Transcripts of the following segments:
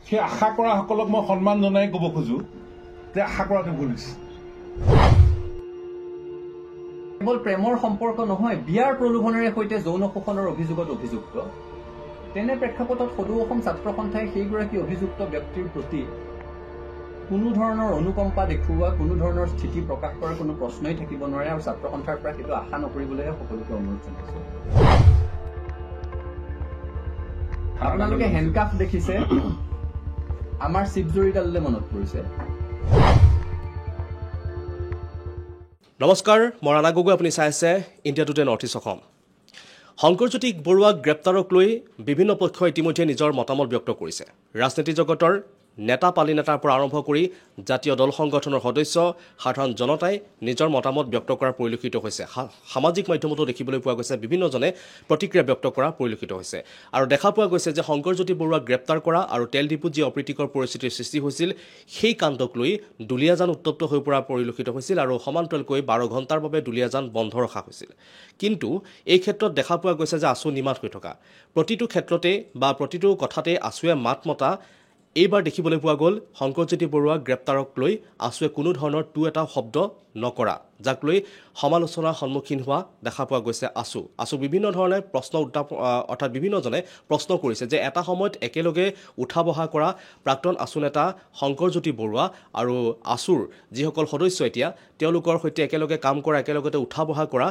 সেই আশা কৰাসকলক মই সন্মান জনাই ক'ব খোজো যে আশা কৰাটো ভুল হৈছে। কেৱল প্ৰেমৰ সম্পৰ্ক নহয়, বিয়াৰ প্ৰলোভনেৰে সৈতে যৌন শোষণৰ অভিযোগত অভিযুক্ত। তেনে প্ৰেক্ষাপটত সদৌ অসম ছাত্ৰ সন্থাই সেইগৰাকী অভিযুক্ত ব্যক্তিৰ প্ৰতি কোনো ধৰণৰ অনুকম্পা দেখুওৱা, কোনো ধৰণৰ স্থিতি প্ৰকাশ কৰাৰ কোনো প্ৰশ্নই থাকিব নোৱাৰে আৰু ছাত্ৰ সন্থাৰ পৰা সেইটো আশা নকৰিবলৈ সকলোকে অনুৰোধ জনাইছো। আপোনালোকে হেণ্ডকাফ দেখিছে, আমাৰ চিপজুৰিডাললৈ মনত পৰিছে। নমস্কাৰ, মই ৰাণা গগৈ, আপুনি চাই আছে India Today North East Assam. Shankarjyoti বৰুৱাক গ্ৰেপ্তাৰক লৈ বিভিন্ন পক্ষই ইতিমধ্যে নিজৰ মতামত ব্যক্ত কৰিছে। ৰাজনীতি জগতৰ নেতা পালি নেতাৰ পৰা আৰম্ভ কৰি জাতীয় দল সংগঠনৰ সদস্য, সাধাৰণ জনতাই নিজৰ মতামত ব্যক্ত কৰা পৰিলক্ষিত হৈছে। সামাজিক মাধ্যমতো দেখিবলৈ পোৱা গৈছে, বিভিন্নজনে প্ৰতিক্ৰিয়া ব্যক্ত কৰা পৰিলক্ষিত হৈছে। আৰু দেখা পোৱা গৈছে যে শংকৰজ্যোতি বৰুৱাক গ্ৰেপ্তাৰ কৰা আৰু তেল ডিপুত যি অপ্ৰীতিকৰ পৰিস্থিতিৰ সৃষ্টি হৈছিল, সেই কাণ্ডক লৈ দুলীয়াজান উত্তপ্ত হৈ পৰা পৰিলক্ষিত হৈছিল আৰু সমান্তৰালকৈ 12 ঘণ্টাৰ বাবে দুলীয়াজান বন্ধ ৰখা হৈছিল। কিন্তু এই ক্ষেত্ৰত দেখা পোৱা গৈছে যে আছু নিমাত হৈ থকা প্ৰতিটো ক্ষেত্ৰতে বা প্ৰতিটো কথাতে আছুৱে মাত মতা এইবাৰ দেখিবলৈ পোৱা গ'ল। শংকৰজ্যোতি বৰুৱাক গ্ৰেপ্তাৰক লৈ আছুৱে কোনো ধৰণৰ এটা শব্দ নকৰা, যাক লৈ সমালোচনাৰ সন্মুখীন হোৱা দেখা পোৱা গৈছে আছু বিভিন্ন ধৰণে প্ৰশ্ন অৰ্থাৎ বিভিন্নজনে প্ৰশ্ন কৰিছে যে এটা সময়ত একেলগে উঠা বহা কৰা প্ৰাক্তন আছু নেতা শংকৰজ্যোতি বৰুৱা আৰু আছুৰ যিসকল সদস্য এতিয়া তেওঁলোকৰ সৈতে একেলগে কাম কৰা, একেলগতে উঠা বহা কৰা,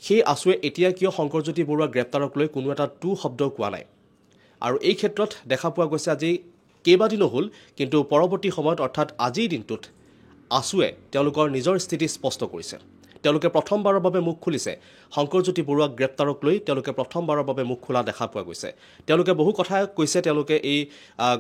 সেই আছুৱে এতিয়া কিয় শংকৰজ্যোতি বৰুৱা গ্ৰেপ্তাৰক লৈ কোনো এটা শব্দ কোৱা নাই। আৰু এই ক্ষেত্ৰত দেখা পোৱা গৈছে আজি কেইবাদিনো হ'ল, কিন্তু পৰৱৰ্তী সময়ত অৰ্থাৎ আজিৰ দিনটোত আছুৱে তেওঁলোকৰ নিজৰ স্থিতি স্পষ্ট কৰিছে। তেওঁলোকে প্ৰথমবাৰৰ বাবে মুখ খুলিছে। শংকৰজ্যোতি বৰুৱাক গ্ৰেপ্তাৰক লৈ তেওঁলোকে প্ৰথমবাৰৰ বাবে মুখ খোলা দেখা পোৱা গৈছে। তেওঁলোকে বহু কথা কৈছে, তেওঁলোকে এই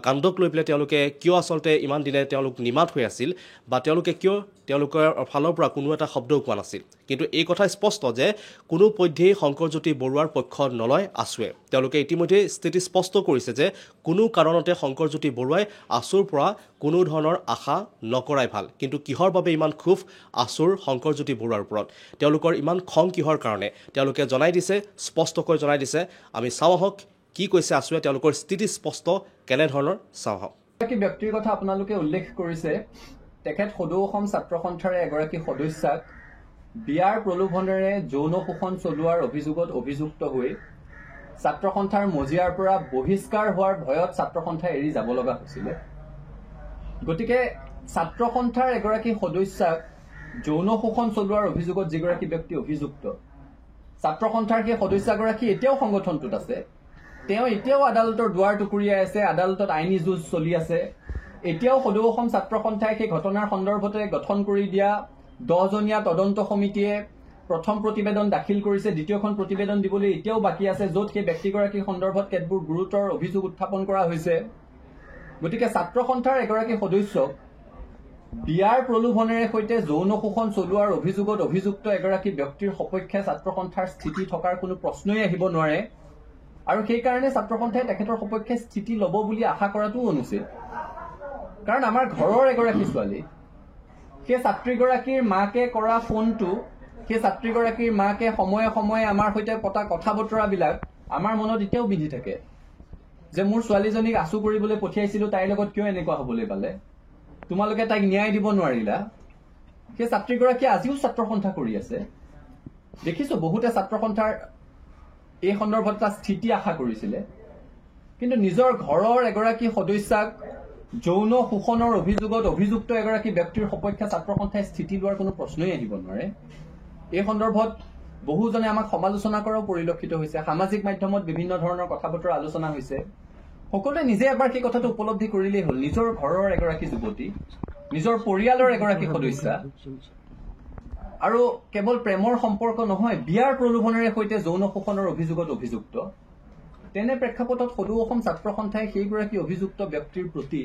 কাণ্ডক লৈ পেলাই তেওঁলোকে কিয় আচলতে ইমান দিনে তেওঁলোক নিমাত হৈ আছিল বা তেওঁলোকে কিয় তেওঁলোকৰ ফালৰ পৰা কোনো এটা শব্দও কোৱা নাছিল। কিন্তু এই কথা স্পষ্ট যে কোনো পধ্যেই শংকৰজ্যোতি বৰুৱাৰ পক্ষ নলয় আছুৱে। তেওঁলোকে ইতিমধ্যে স্থিতি স্পষ্ট কৰিছে যে কোনো কাৰণতে শংকৰজ্যোতি বৰুৱাই আছুৰ পৰা কোনো ধৰণৰ আশা নকৰাই ভাল। কিন্তু কিহৰ বাবে ইমান ক্ষোভ আছুৰ শংকৰজ্যোতি বৰুৱাৰ ওপৰত, তেওঁলোকৰ ইমান খং কিহৰ কাৰণে তেওঁলোকে জনাই দিছে, স্পষ্টকৈ জনাই দিছে। আমি চাওঁ আহক কি কৈছে আছুৱে, তেওঁলোকৰ স্থিতি স্পষ্ট কেনেধৰণৰ চাওঁ আহক। এগৰাকী ব্যক্তিৰ কথা আপোনালোকে উল্লেখ কৰিছে। তেখেত সদৌ অসম ছাত্ৰ সন্থাৰে এগৰাকী সদস্যাক বিয়াৰ প্ৰলোভনেৰে যৌন শোষণ চলোৱাৰ অভিযোগত অভিযুক্ত হৈ ছাত্ৰ সন্থাৰ মজিয়াৰ পৰা বহিষ্কাৰ হোৱাৰ ভয়ত ছাত্ৰ সন্থাই এৰি যাব লগা হৈছিলে। গতিকে ছাত্ৰ সন্থাৰ এগৰাকী সদস্যাক যৌন শোষণ চলোৱাৰ অভিযোগত যিগৰাকী ব্যক্তি অভিযুক্ত, ছাত্ৰ সন্থাৰ সেই সদস্যগৰাকী এতিয়াও সংগঠনটোত আছে। তেওঁ এতিয়াও আদালতৰ দুৱাৰ টুকুৰিয়াই আছে, আদালতত আইনী যুঁজ চলি আছে। এতিয়াও সদৌ অসম ছাত্ৰ সন্থাই সেই ঘটনাৰ সন্দৰ্ভতে গঠন কৰি দিয়া 10জনীয়া তদন্ত সমিতিয়ে প্ৰথম প্ৰতিবেদন দাখিল কৰিছে, দ্বিতীয়খন প্ৰতিবেদন দিবলৈ এতিয়াও বাকী আছে, য'ত সেই ব্যক্তিগৰাকীৰ সন্দৰ্ভত কেতবোৰ গুৰুতৰ অভিযোগ উত্থাপন কৰা হৈছে। গতিকে ছাত্ৰ সন্থাৰ এগৰাকী সদস্যক বিয়াৰ প্ৰলোভনেৰে সৈতে যৌন শোষণ চলোৱাৰ অভিযোগত অভিযুক্ত এগৰাকী ব্যক্তিৰ সপক্ষে ছাত্ৰ সন্থাৰ স্থিতি থকাৰ কোনো প্ৰশ্নই আহিব নোৱাৰে। আৰু সেইকাৰণে ছাত্ৰ সন্থাই তেখেতৰ সপক্ষে স্থিতি ল'ব বুলি আশা কৰাটো অনুচিত। কাৰণ আমাৰ ঘৰৰ এগৰাকী ছোৱালী, সেই ছাত্ৰীগৰাকীৰ মাকে কৰা ফোনটো, সেই ছাত্ৰীগৰাকীৰ মাকে সময়ে সময়ে আমাৰ সৈতে পতা কথা বতৰাবিলাক আমাৰ মনত এতিয়াও বিধি থাকে যে মোৰ ছোৱালীজনীক আছু কৰিবলৈ পঠিয়াইছিলো, তাইৰ লগত কিয় এনেকুৱা হ'বলৈ পালে, তোমালোকে তাইক ন্যায় দিব নোৱাৰিলা। সেই ছাত্ৰীগৰাকীয়ে আজিও ছাত্ৰ সন্থা কৰি আছে। দেখিছো বহুতে ছাত্ৰ সন্থাৰ এই সন্দৰ্ভত এটা স্থিতি আশা কৰিছিলে, কিন্তু নিজৰ ঘৰৰ এগৰাকী সদস্যাক যৌন শোষণৰ অভিযোগত অভিযুক্ত এগৰাকী ব্যক্তিৰ সপক্ষে ছাত্ৰ সন্থাই স্থিতি লোৱাৰ কোনো প্ৰশ্নই আহিব নোৱাৰে। এই সন্দৰ্ভত বহুজনে আমাক সমালোচনা কৰাও পৰিলক্ষিত হৈছে। সামাজিক মাধ্যমত বিভিন্ন ধৰণৰ কথা বতৰা আলোচনা হৈছে। সকলোৱে নিজে এবাৰ সেই কথাটো উপলব্ধি কৰিলেই হ'ল, নিজৰ ঘৰৰ এগৰাকী যুৱতী, নিজৰ পৰিয়ালৰ এগৰাকী সদস্যা আৰু কেৱল প্ৰেমৰ সম্পৰ্ক নহয়, বিয়াৰ প্ৰলোভনেৰে সৈতে যৌন শোষণৰ অভিযোগত অভিযুক্ত। তেনে প্ৰেক্ষাপটত সদৌ অসম ছাত্ৰ সন্থাই সেইগৰাকী অভিযুক্ত ব্যক্তিৰ প্ৰতি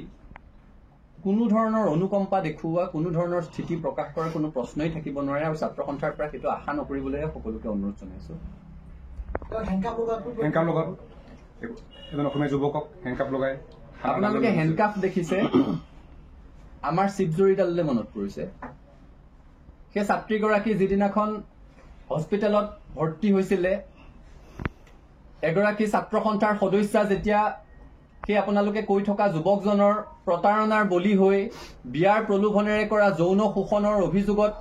কোনো ধৰণৰ অনুকম্পা দেখুওৱা, কোনো ধৰণৰ স্থিতি প্ৰকাশ কৰাৰ কোনো প্ৰশ্নই থাকিব নোৱাৰে আৰু ছাত্ৰ সন্থাৰ পৰা সেইটো আশা নকৰিবলৈ সকলোকে অনুৰোধ জনাইছো। এজন অসমীয়া যুৱকক হেণ্ডকাপ লগাই আপোনালোকে হেণ্ডকাফ দেখিছে, আমাৰ চিপজুৰিডাললৈ মনত পৰিছে। সেই ছাত্ৰীগৰাকী যিদিনাখন হস্পিটেলত ভৰ্তি হৈছিলে, এগৰাকী ছাত্ৰ সন্থাৰ সদস্যা যেতিয়া সেই আপোনালোকে কৈ থকা যুৱকজনৰ প্ৰতাৰণাৰ বলি হৈ বিয়াৰ প্ৰলোভনেৰে কৰা যৌন শোষণৰ অভিযোগত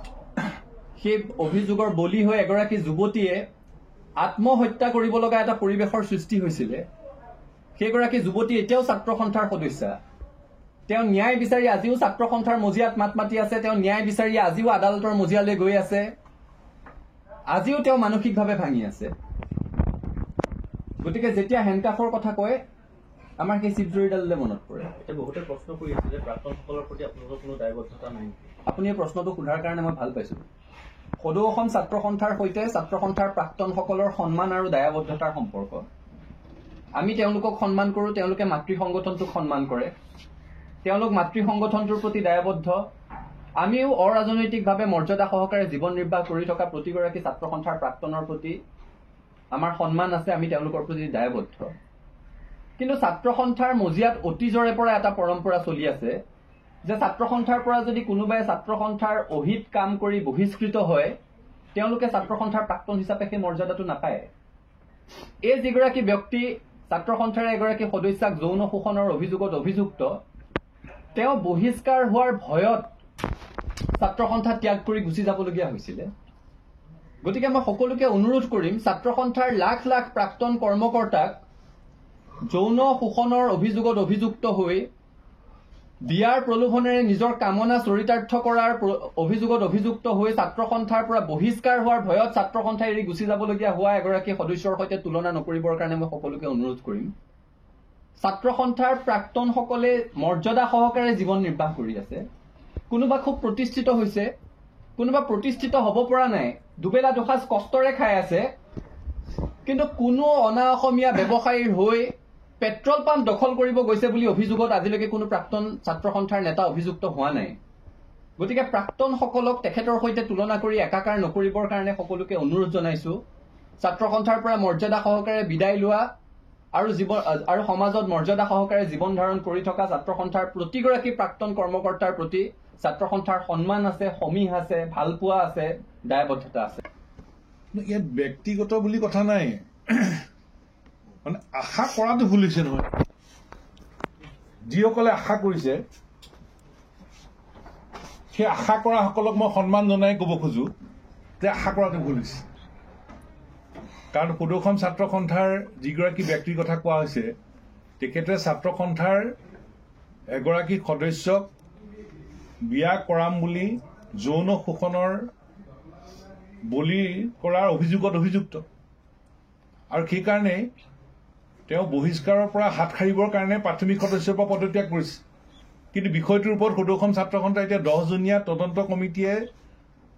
সেই অভিযোগৰ বলি হৈ এগৰাকী যুৱতীয়ে আত্মহত্যা কৰিব লগা এটা পৰিৱেশৰ সৃষ্টি হৈছিলে। সেইগৰাকী যুৱতী এতিয়াও ছাত্ৰ সন্থাৰ সদস্যা। তেওঁ ন্যায় বিচাৰি আজিও ছাত্ৰ সন্থাৰ মজিয়াত মাত মাতি আছে। তেওঁ ন্যায় বিচাৰি আজিও আদালতৰ মজিয়ালৈ গৈ আছে। আজিও তেওঁ মানসিকভাৱে ভাঙি আছে। গতিকে যেতিয়া হেণ্ডকাফৰ কথা কয় আমাৰ সেই চিপজুৰিডাললৈ মনত পৰে। এতিয়া বহুতে প্ৰশ্ন কৰি আছে যে প্ৰাক্তনসকলৰ প্ৰতি আপোনালোকৰ কোনো দায়বদ্ধতা নাই। আপুনি এই প্ৰশ্নটো সোধাৰ কাৰণে মই ভাল পাইছো। সদৌ অসম ছাত্ৰ সন্থাৰ সৈতে ছাত্ৰ সন্থাৰ প্ৰাক্তনসকলৰ সন্মান আৰু দায়বদ্ধতাৰ সম্পৰ্ক। আমি তেওঁলোকক সন্মান কৰোঁ, তেওঁলোকে মাতৃ সংগঠনটোক সন্মান কৰে। তেওঁলোক মাতৃ সংগঠনটোৰ প্ৰতি দায়বদ্ধ। আমিও অৰাজনৈতিকভাৱে মৰ্যাদা সহকাৰে জীৱন নিৰ্বাহ কৰি থকা প্ৰতিগৰাকী ছাত্ৰ সন্থাৰ প্ৰাক্তনৰ প্ৰতি আমাৰ সন্মান আছে, আমি তেওঁলোকৰ প্ৰতি দায়বদ্ধ। কিন্তু ছাত্ৰ সন্থাৰ মজিয়াত অতীজৰে পৰা এটা পৰম্পৰা চলি আছে যে ছাত্ৰ সন্থাৰ পৰা যদি কোনোবাই ছাত্ৰ সন্থাৰ অহিত কাম কৰি বহিষ্কৃত হয়, তেওঁলোকে ছাত্ৰ সন্থাৰ প্ৰাক্তন হিচাপে সেই মৰ্যাদাটো নাপায়। এই যিগৰাকী ব্যক্তি ছাত্ৰ সন্থাৰ এগৰাকী সদস্যাক যৌন শোষণৰ অভিযোগত অভিযুক্ত, তেওঁ বহিষ্কাৰ হোৱাৰ ভয়ত ছাত্ৰ সন্থা ত্যাগ কৰি গুচি যাবলগীয়া হৈছিলে। গতিকে মই সকলোকে অনুৰোধ কৰিম, ছাত্ৰ সন্থাৰ লাখ লাখ প্ৰাক্তন কৰ্মকৰ্তাক যৌন শোষণৰ অভিযোগত অভিযুক্ত হৈ বিয়াৰ প্ৰলোভনেৰে নিজৰ কামনা চৰিতাৰ্থ কৰাৰ অভিযোগত অভিযুক্ত হৈ ছাত্ৰ সন্থাৰ পৰা বহিষ্কাৰ হোৱাৰ ভয়ত ছাত্ৰ সন্থা এৰি গুচি যাবলগীয়া হোৱা এগৰাকী সদস্যৰ সৈতে তুলনা নকৰিবৰ কাৰণে মই সকলোকে অনুৰোধ কৰিম। ছাত্ৰ সন্থাৰ প্ৰাক্তনসকলে মৰ্যাদা সহকাৰে জীৱন নিৰ্বাহ কৰি আছে। কোনোবা খুব প্ৰতিষ্ঠিত হৈছে, কোনোবা প্ৰতিষ্ঠিত হ'ব পৰা নাই, দুবেলা দুসাঁজ কষ্টৰে খাই আছে, কিন্তু কোনো অনা অসমীয়া ব্যৱসায়ীৰ হৈ পেট্ৰল পাম্প দখল কৰিব গৈছে বুলি অভিযোগত আজিলৈকে কোনো প্ৰাক্তন ছাত্ৰ সন্থাৰ নেতা অভিযুক্ত হোৱা নাই। গতিকে প্ৰাক্তনসকলক তেখেতৰ সৈতে তুলনা কৰি একাকাৰ নকৰিবৰ কাৰণে সকলোকে অনুৰোধ জনাইছো। ছাত্ৰ সন্থাৰ পৰা মৰ্যাদা সহকাৰে বিদায় লোৱা আৰু সমাজত মৰ্যাদা সহকাৰে জীৱন ধাৰণ কৰি থকা ছাত্ৰ সন্থাৰ প্ৰতিগৰাকী প্ৰাক্তন কৰ্মকৰ্তাৰ প্ৰতি ছাত্ৰ সন্থাৰ সন্মান আছে, সমীহ আছে, ভালপোৱা আছে, দায়বদ্ধতা আছে। ইয়াত ব্যক্তিগত বুলি কথা নাই, মানে আশা কৰাটো ভুল হৈছে নহয়। যিসকলে আশা কৰিছে সেই আশা কৰাসকলক মই সন্মান জনাই ক'ব খোজো যে আশা কৰাটো ভুল হৈছে। কাৰণ সদৌ অসম ছাত্ৰ সন্থাৰ যিগৰাকী ব্যক্তিৰ কথা কোৱা হৈছে, তেখেতে ছাত্ৰ সন্থাৰ এগৰাকী সদস্যক বিয়া কৰাম বুলি যৌন শোষণৰ বলি কৰাৰ অভিযোগত অভিযুক্ত, আৰু সেইকাৰণে তেওঁ বহিষ্কাৰৰ পৰা হাত সাৰিবৰ কাৰণে প্ৰাথমিক সদস্যৰ পৰা পদত্যাগ কৰিছে। কিন্তু বিষয়টোৰ ওপৰত সদৌ অসম ছাত্ৰ সন্থা এতিয়া 10জনীয়া তদন্ত কমিটিয়ে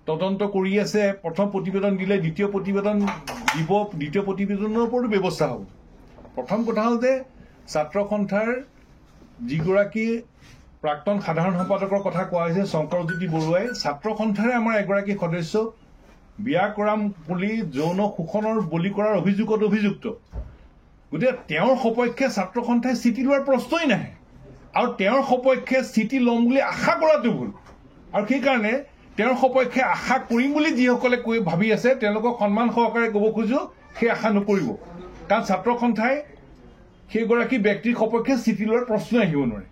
তদন্ত কৰি আছে। প্ৰথম প্ৰতিবেদন দিলে, দ্বিতীয় প্ৰতিবেদন দিব, দ্বিতীয় প্ৰতিবেদনৰ ওপৰতো ব্যৱস্থা হ'ব। প্ৰথম কথা হ'ল যে ছাত্ৰ সন্থাৰ যিগৰাকী প্ৰাক্তন সাধাৰণ সম্পাদকৰ কথা কোৱা হৈছে শংকৰজ্যোতি বৰুৱাই, ছাত্ৰ সন্থাৰে আমাৰ এগৰাকী সদস্য বিয়া কৰাম বুলি যৌন শোষণৰ বলি কৰাৰ অভিযোগত অভিযুক্ত। গতিকে তেওঁৰ সপক্ষে ছাত্ৰ সন্থাই স্থিতি লোৱাৰ প্ৰশ্নই নাহে, আৰু তেওঁৰ সপক্ষে স্থিতি ল'ম বুলি আশা কৰাটো ভুল। আৰু সেইকাৰণে তেওঁৰ সপক্ষে আশা কৰিম বুলি যিসকলে ভাবি আছে তেওঁলোকক সন্মান সহকাৰে ক'ব খোজো, সেই আশা নকৰিব। কাৰণ ছাত্ৰ সন্থাই সেইগৰাকী ব্যক্তিৰ সপক্ষে স্থিতি লোৱাৰ প্ৰশ্ন আহিব নোৱাৰে।